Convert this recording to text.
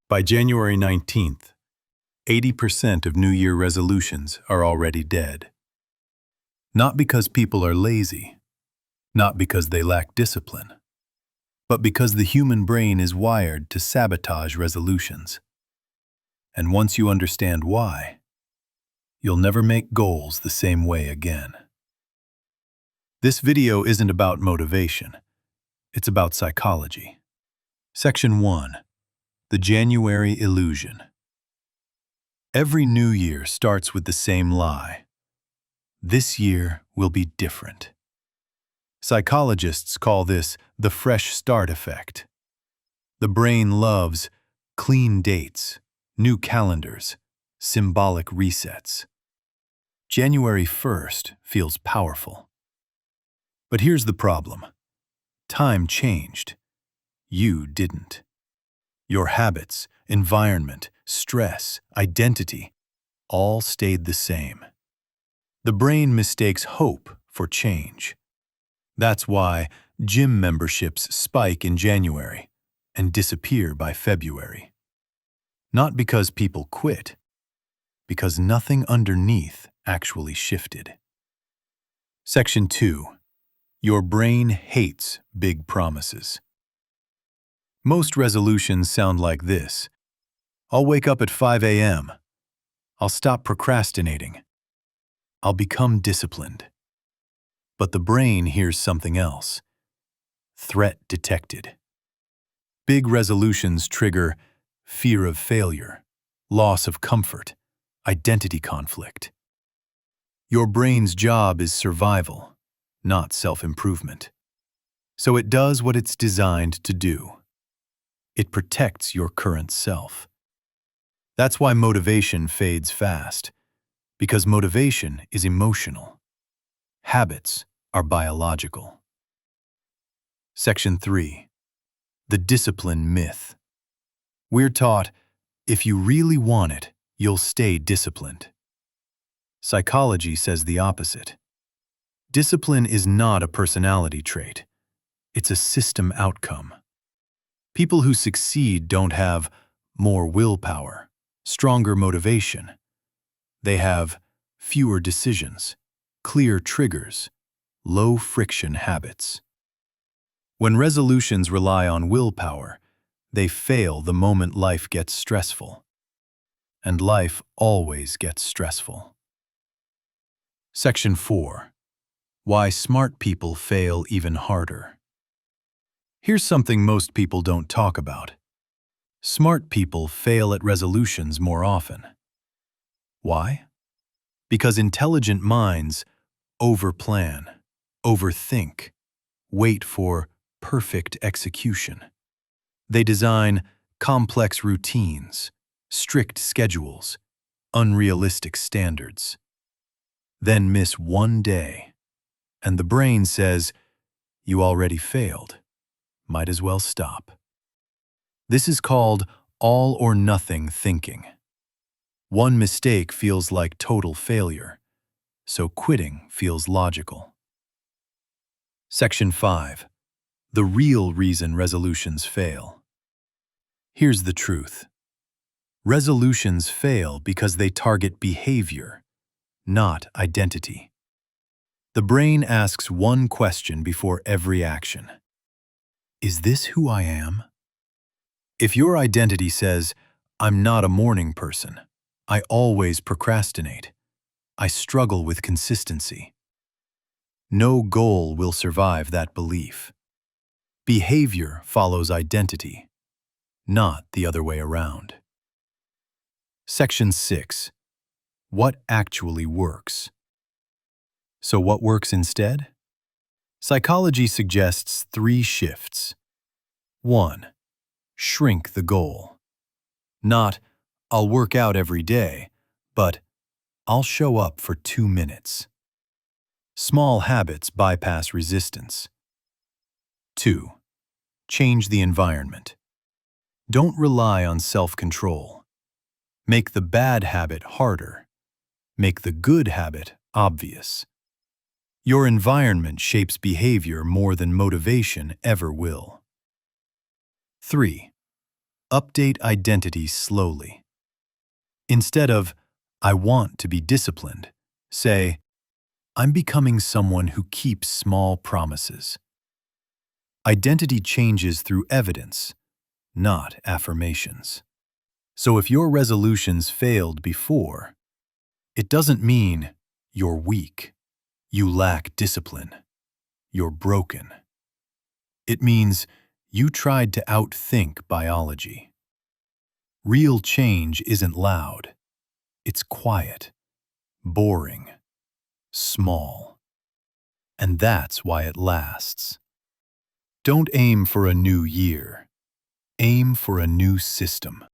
By January 19th, 80% of New Year resolutions are already dead. Not because people are lazy, not because they lack discipline, but because the human brain is wired to sabotage resolutions. And once you understand why, you'll never make goals the same way again. This video isn't about motivation, it's about psychology. Section 1. The January Illusion. Every new year starts with the same lie. This year will be different. Psychologists call this the fresh start effect. The brain loves clean dates, new calendars, symbolic resets. January 1st feels powerful. But here's the problem. Time changed. You didn't. Your habits, environment, stress, identity, all stayed the same. The brain mistakes hope for change. That's why gym memberships spike in January and disappear by February. Not because people quit, because nothing underneath actually shifted. Section 2. Your brain hates big promises. Most resolutions sound like this. I'll wake up at 5 a.m. I'll stop procrastinating. I'll become disciplined. But the brain hears something else. Threat detected. Big resolutions trigger fear of failure, loss of comfort, identity conflict. Your brain's job is survival, not self-improvement. So it does what it's designed to do. It protects your current self. That's why motivation fades fast, because motivation is emotional. Habits are biological. Section 3. The discipline myth. We're taught, if you really want it, you'll stay disciplined. Psychology says the opposite. Discipline is not a personality trait. It's a system outcome. People who succeed don't have more willpower, stronger motivation. They have fewer decisions, clear triggers, low-friction habits. When resolutions rely on willpower, they fail the moment life gets stressful. And life always gets stressful. Section 4. Why smart people fail even harder. Here's something most people don't talk about. Smart people fail at resolutions more often. Why? Because intelligent minds overplan, overthink, wait for perfect execution. They design complex routines, strict schedules, unrealistic standards. Then miss one day, and the brain says, "You already failed. Might as well stop." This is called all or nothing thinking. One mistake feels like total failure, so quitting feels logical. Section 5. The real reason resolutions fail. Here's the truth. Resolutions fail because they target behavior, not identity. The brain asks one question before every action. Is this who I am? If your identity says, I'm not a morning person, I always procrastinate, I struggle with consistency, no goal will survive that belief. Behavior follows identity, not the other way around. Section 6. What actually works? So what works instead? Psychology suggests 3 shifts. 1. Shrink the goal. Not, I'll work out every day, but I'll show up for 2 minutes. Small habits bypass resistance. 2. Change the environment. Don't rely on self-control. Make the bad habit harder. Make the good habit obvious. Your environment shapes behavior more than motivation ever will. 3. Update identity slowly. Instead of, I want to be disciplined, say, I'm becoming someone who keeps small promises. Identity changes through evidence, not affirmations. So if your resolutions failed before, it doesn't mean you're weak, you lack discipline, you're broken. It means you tried to outthink biology. Real change isn't loud. It's quiet, boring, small. And that's why it lasts. Don't aim for a new year. Aim for a new system.